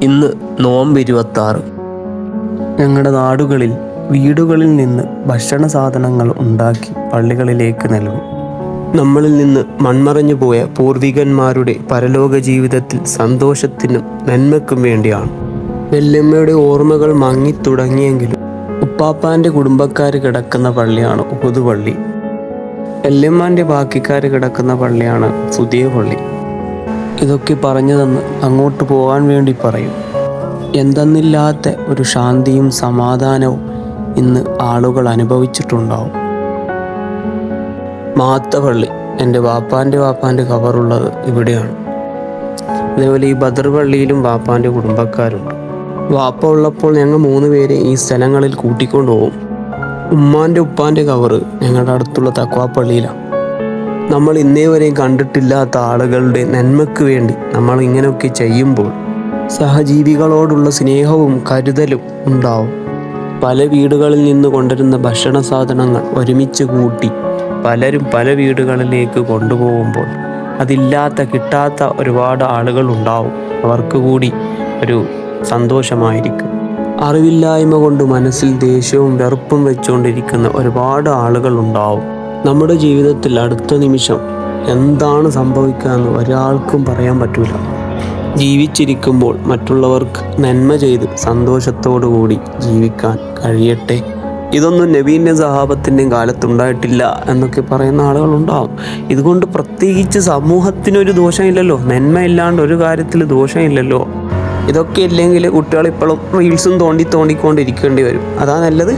ഇന്ന് നോമ്പ് 26. ഞങ്ങളുടെ നാടുകളിൽ വീടുകളിൽ നിന്ന് ഭക്ഷണ സാധനങ്ങൾ ഉണ്ടാക്കി പള്ളികളിലേക്ക് നൽകും. നമ്മളിൽ നിന്ന് മൺമറഞ്ഞു പോയ പൂർവികന്മാരുടെ പരലോക ജീവിതത്തിൽ സന്തോഷത്തിനും നന്മയ്ക്കും വേണ്ടിയാണ്. വല്യമ്മയുടെ ഓർമ്മകൾ മങ്ങിത്തുടങ്ങിയെങ്കിലും ഉപ്പാപ്പാൻ്റെ കുടുംബക്കാർ കിടക്കുന്ന പള്ളിയാണ് ഉഹുദ് പള്ളി. വല്യമ്മാൻ്റെ ബാക്കിക്കാർ കിടക്കുന്ന പള്ളിയാണ് പുതിയ പള്ളി. ഇതൊക്കെ പറഞ്ഞു തന്ന് അങ്ങോട്ട് പോകാൻ വേണ്ടി പറയും. എന്തെന്നില്ലാത്ത ഒരു ശാന്തിയും സമാധാനവും ഇന്ന് ആളുകൾ അനുഭവിച്ചിട്ടുണ്ടാവും. മാത്തപള്ളി, എൻ്റെ വാപ്പാൻ്റെ കവറുള്ളത് ഇവിടെയാണ്. അതേപോലെ ഈ ബദർ പള്ളിയിലും വാപ്പാൻ്റെ കുടുംബക്കാരുണ്ട്. വാപ്പ ഉള്ളപ്പോൾ ഞങ്ങൾ 3 പേരെ ഈ സ്ഥലങ്ങളിൽ കൂട്ടിക്കൊണ്ടു പോകും. ഉമ്മാൻ്റെ ഉപ്പാൻ്റെ കവറ് ഞങ്ങളുടെ അടുത്തുള്ള തക്വാ പള്ളിയിലാണ്. നമ്മൾ ഇന്നേ വരെയും കണ്ടിട്ടില്ലാത്ത ആളുകളുടെ നന്മയ്ക്ക് വേണ്ടി നമ്മൾ ഇങ്ങനെയൊക്കെ ചെയ്യുമ്പോൾ സഹജീവികളോടുള്ള സ്നേഹവും കരുതലും ഉണ്ടാവും. പല വീടുകളിൽ നിന്ന് കൊണ്ടുവരുന്ന ഭക്ഷണ സാധനങ്ങൾ ഒരുമിച്ച് കൂട്ടി പലരും പല വീടുകളിലേക്ക് കൊണ്ടുപോകുമ്പോൾ കിട്ടാത്ത ഒരുപാട് ആളുകൾ ഉണ്ടാവും. അവർക്ക് കൂടി ഒരു സന്തോഷമായിരിക്കും. അറിവില്ലായ്മ കൊണ്ട് മനസ്സിൽ ദേഷ്യവും വെറുപ്പും വെച്ചുകൊണ്ടിരിക്കുന്ന ഒരുപാട് ആളുകൾ ഉണ്ടാവും. നമ്മുടെ ജീവിതത്തിൽ അടുത്ത നിമിഷം എന്താണ് സംഭവിക്കുക എന്ന് ഒരാൾക്കും പറയാൻ പറ്റില്ല. ജീവിച്ചിരിക്കുമ്പോൾ മറ്റുള്ളവർക്ക് നന്മ ചെയ്ത് സന്തോഷത്തോടു കൂടി ജീവിക്കാൻ കഴിയട്ടെ. ഇതൊന്നും നബീൻ്റെ സഹാബത്തിൻ്റെയും കാലത്തുണ്ടായിട്ടില്ല എന്നൊക്കെ പറയുന്ന ആളുകളുണ്ടാവും. ഇതുകൊണ്ട് പ്രത്യേകിച്ച് സമൂഹത്തിനൊരു ദോഷമില്ലല്ലോ. നന്മയില്ലാണ്ട് ഒരു കാര്യത്തിൽ ദോഷമില്ലല്ലോ. ഇതൊക്കെ ഇല്ലെങ്കിൽ കുട്ടികൾ ഇപ്പോഴും റീൽസും തോണ്ടിക്കൊണ്ടിരിക്കേണ്ടി വരും. അതാ നല്ലത്.